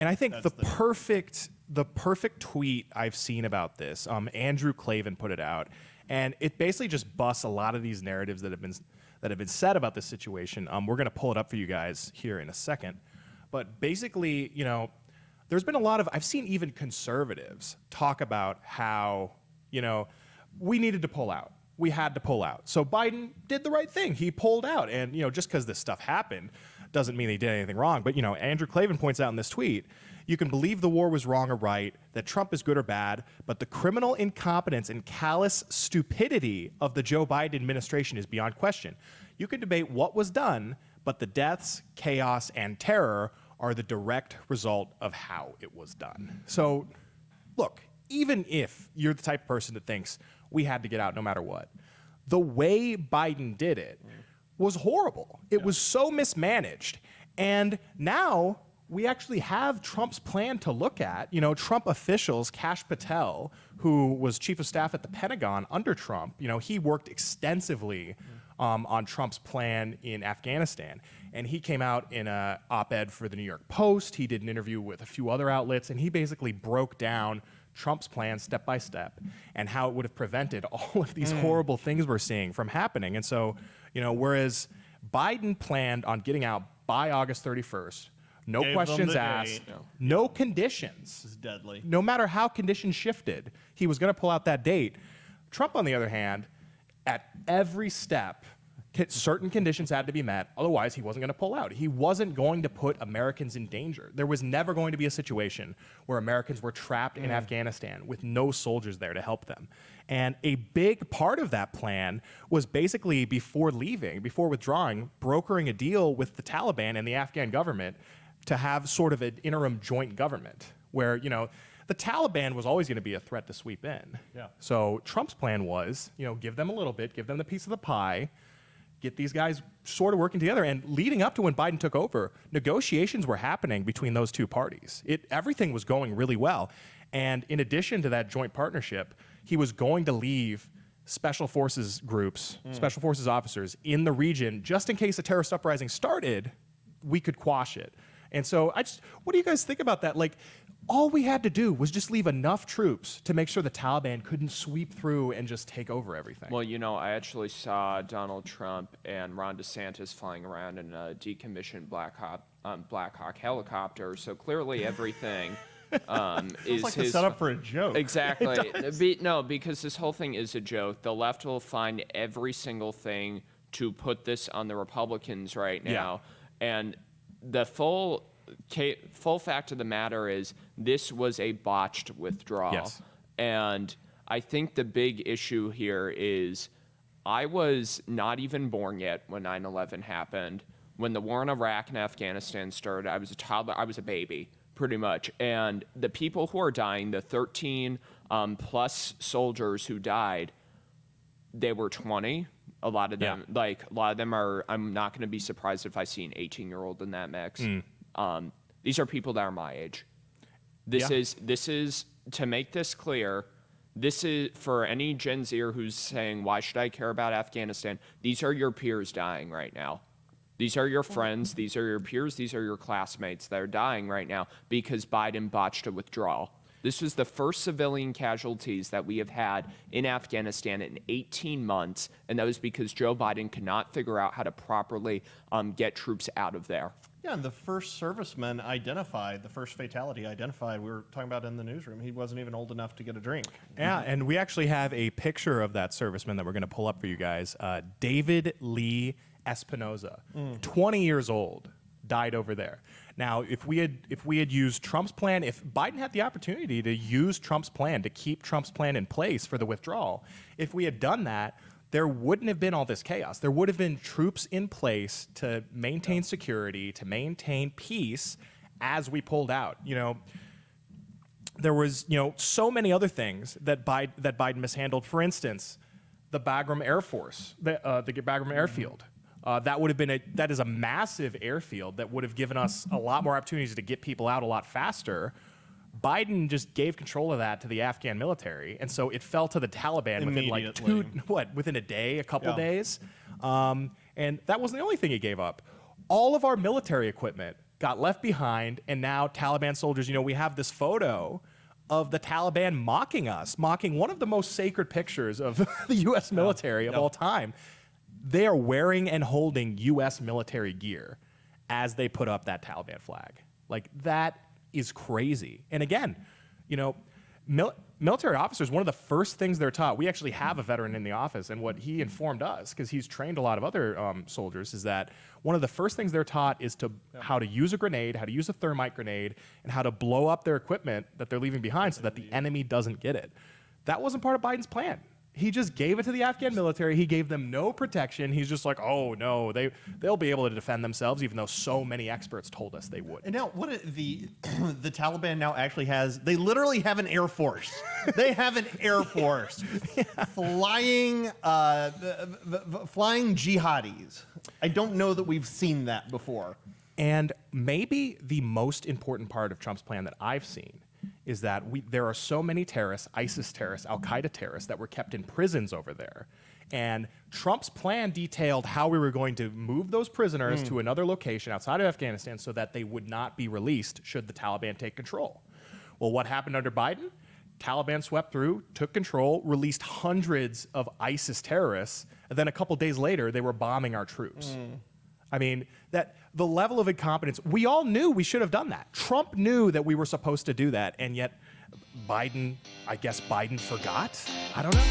And I think the perfect tweet I've seen about this, Andrew Clavin put it out, and it basically just busts a lot of these narratives that have been said about this situation. We're going to pull it up for you guys here in a second, but basically, there's been a lot of, I've seen even conservatives talk about how, we needed to pull out. We had to pull out. So Biden did the right thing. He pulled out. And, just because this stuff happened doesn't mean he did anything wrong. But, Andrew Clavin points out in this tweet, you can believe the war was wrong or right, that Trump is good or bad, but the criminal incompetence and callous stupidity of the Joe Biden administration is beyond question. You can debate what was done, but the deaths, chaos, and terror are the direct result of how it was done. So, look, even if you're the type of person that thinks we had to get out no matter what, the way Biden did it was horrible. It was so mismanaged. And now we actually have Trump's plan to look at. Trump officials, Kash Patel, who was chief of staff at the Pentagon under Trump, he worked extensively on Trump's plan in Afghanistan. And he came out in an op-ed for the New York Post. He did an interview with a few other outlets, and he basically broke down Trump's plan step by step and how it would have prevented all of these horrible things we're seeing from happening. And so, whereas Biden planned on getting out by August 31st, no questions asked, no conditions. This is deadly. No matter how conditions shifted, he was going to pull out that date. Trump, on the other hand, at every step, certain conditions had to be met. Otherwise, he wasn't going to pull out. He wasn't going to put Americans in danger. There was never going to be a situation where Americans were trapped in Afghanistan with no soldiers there to help them. And a big part of that plan was basically before withdrawing, brokering a deal with the Taliban and the Afghan government to have sort of an interim joint government where, the Taliban was always going to be a threat to sweep in. Yeah. So Trump's plan was, give them a little bit, give them the piece of the pie, get these guys sort of working together. And leading up to when Biden took over, negotiations were happening between those two parties. Everything was going really well. And in addition to that joint partnership, he was going to leave special forces groups, special forces officers in the region, just in case a terrorist uprising started, we could quash it. And so what do you guys think about that? Like, all we had to do was just leave enough troops to make sure the Taliban couldn't sweep through and just take over everything. Well, I actually saw Donald Trump and Ron DeSantis flying around in a decommissioned Black Hawk helicopter. So clearly everything is like a setup for a joke. Exactly. No, because this whole thing is a joke. The left will find every single thing to put this on the Republicans right now. Yeah. And the full fact of the matter is this was a botched withdrawal. Yes. And I think the big issue here is I was not even born yet when 9/11 happened. When the war in Iraq and Afghanistan started, I was a toddler. I was a baby, pretty much. And the people who are dying, the 13 plus soldiers who died, they were 20. A lot of them, are, I'm not going to be surprised if I see an 18-year-old in that mix. These are people that are my age. This is, to make this clear, this is for any Gen Zer who's saying, why should I care about Afghanistan? These are your peers dying right now. These are your friends. These are your peers. These are your classmates that are dying right now because Biden botched a withdrawal. This was the first civilian casualties that we have had in Afghanistan in 18 months, and that was because Joe Biden could not figure out how to properly get troops out of there. Yeah, and the first serviceman identified, the first fatality identified, we were talking about in the newsroom, he wasn't even old enough to get a drink. Yeah, and we actually have a picture of that serviceman that we're going to pull up for you guys. David Lee Espinoza, 20 years old. Died over there. Now, if we had used Trump's plan, if Biden had the opportunity to use Trump's plan, to keep Trump's plan in place for the withdrawal, if we had done that, there wouldn't have been all this chaos. There would have been troops in place to maintain security, to maintain peace as we pulled out. There was, so many other things that Biden mishandled. For instance, the Bagram Air Force, the Bagram Airfield. That is a massive airfield that would have given us a lot more opportunities to get people out a lot faster. Biden just gave control of that to the Afghan military, and so it fell to the Taliban within a day, a couple days. And that wasn't the only thing he gave up. All of our military equipment got left behind, and now Taliban soldiers, we have this photo of the Taliban mocking us, mocking one of the most sacred pictures of the U.S. military of all time. They are wearing and holding U.S. military gear as they put up that Taliban flag. Like, that is crazy. And again, military officers, one of the first things they're taught, we actually have a veteran in the office, and what he informed us, because he's trained a lot of other soldiers, is that one of the first things they're taught is how to use a grenade, how to use a thermite grenade, and how to blow up their equipment that they're leaving behind so that the enemy doesn't get it. That wasn't part of Biden's plan. He just gave it to the Afghan military. He gave them no protection. He's just like, oh no, they'll be able to defend themselves, even though so many experts told us they would. And now, the Taliban now actually has? They literally have an air force. They have an air force, flying jihadis. I don't know that we've seen that before. And maybe the most important part of Trump's plan that I've seen is that there are so many terrorists, ISIS terrorists, Al-Qaeda terrorists, that were kept in prisons over there. And Trump's plan detailed how we were going to move those prisoners to another location outside of Afghanistan so that they would not be released should the Taliban take control. Well, what happened under Biden? Taliban swept through, took control, released hundreds of ISIS terrorists, and then a couple days later, they were bombing our troops. I mean, that the level of incompetence, we all knew we should have done that. Trump knew that we were supposed to do that, and yet I guess Biden forgot? I don't know.